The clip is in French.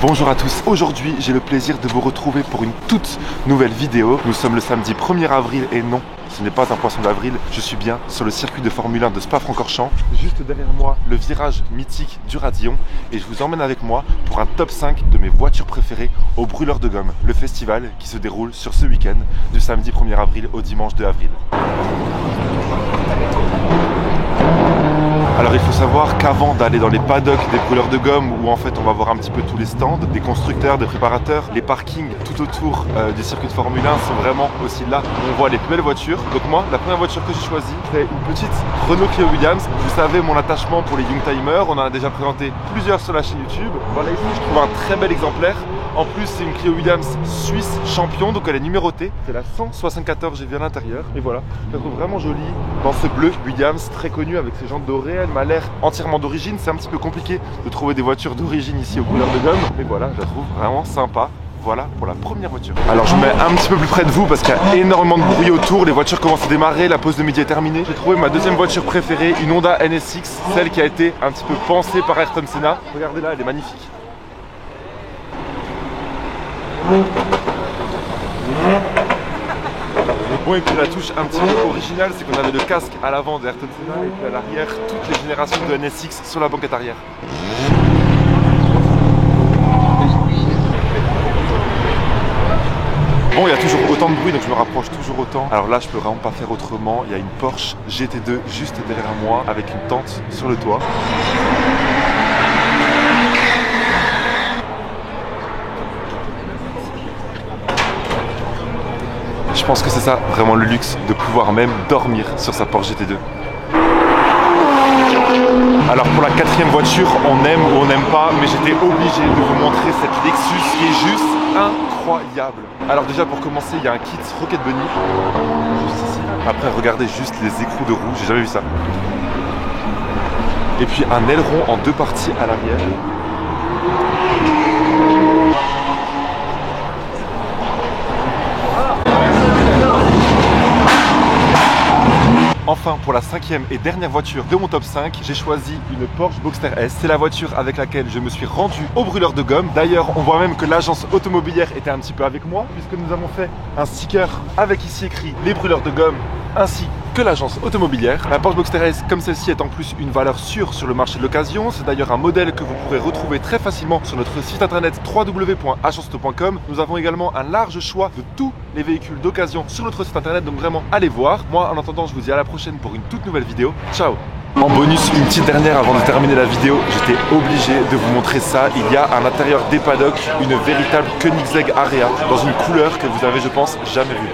Bonjour à tous, aujourd'hui j'ai le plaisir de vous retrouver pour une toute nouvelle vidéo. Nous sommes le samedi 1er avril et non, ce n'est pas un poisson d'avril, je suis bien sur le circuit de Formule 1 de Spa-Francorchamps. Juste derrière moi, le virage mythique du Radillon et je vous emmène avec moi pour un top 5 de mes voitures préférées au Brûleur de Gomme, le festival qui se déroule sur ce week-end du samedi 1er avril au dimanche 2 avril. Alors il faut savoir qu'avant d'aller dans les paddocks des brûleurs de gomme où en fait on va voir un petit peu tous les stands, des constructeurs, des préparateurs, les parkings tout autour du circuit de Formule 1 sont vraiment aussi là où on voit les plus belles voitures. Donc moi, la première voiture que j'ai choisie, c'est une petite Renault Clio Williams. Vous savez mon attachement pour les Youngtimers, on en a déjà présenté plusieurs sur la chaîne YouTube. Voilà ici je trouve un très bel exemplaire. En plus c'est une Clio Williams suisse champion, donc elle est numérotée. C'est la 174, j'ai vu à l'intérieur. Et voilà, je la trouve vraiment jolie dans ce bleu Williams très connu avec ses jantes dorées. Elle m'a l'air entièrement d'origine. C'est un petit peu compliqué de trouver des voitures d'origine ici au Brûleur de Gomme. Mais voilà, je la trouve vraiment sympa. Voilà pour la première voiture. Alors je me mets un petit peu plus près de vous parce qu'il y a énormément de bruit autour. Les voitures commencent à démarrer, la pause de midi est terminée. J'ai trouvé ma deuxième voiture préférée, une Honda NSX, celle qui a été un petit peu pensée par Ayrton Senna. Regardez là, elle est magnifique. Bon, et puis la touche un petit peu originale, c'est qu'on avait le casque à l'avant de Ayrton Senna et puis à l'arrière toutes les générations de NSX sur la banquette arrière. Bon, il y a toujours autant de bruit donc je me rapproche toujours autant. Alors là je peux vraiment pas faire autrement. Il y a une Porsche GT2 juste derrière moi avec une tente sur le toit. Je pense que c'est ça vraiment le luxe de pouvoir même dormir sur sa Porsche GT2. Alors pour la quatrième voiture, on aime ou on n'aime pas, mais j'étais obligé de vous montrer cette Lexus qui est juste incroyable. Alors déjà pour commencer, il y a un kit Rocket Bunny, juste ici. Après regardez juste les écrous de roue, j'ai jamais vu ça. Et puis un aileron en deux parties à l'arrière. Enfin, pour la cinquième et dernière voiture de mon top 5, j'ai choisi une Porsche Boxster S. C'est la voiture avec laquelle je me suis rendu au Brûleur de Gomme. D'ailleurs, on voit même que l'agence automobilière était un petit peu avec moi, puisque nous avons fait un sticker avec ici écrit les Brûleurs de Gomme, ainsi que l'agence automobilière. La Porsche Boxster S, comme celle-ci, est en plus une valeur sûre sur le marché de l'occasion. C'est d'ailleurs un modèle que vous pourrez retrouver très facilement sur notre site internet www.agenceauto.com. Nous avons également un large choix de tous les véhicules d'occasion sur notre site internet, donc vraiment allez voir. Moi, en attendant, je vous dis à la prochaine pour une toute nouvelle vidéo. Ciao! En bonus, une petite dernière avant de terminer la vidéo, j'étais obligé de vous montrer ça. Il y a à l'intérieur des paddocks une véritable Koenigsegg Area dans une couleur que vous avez, je pense, jamais vue.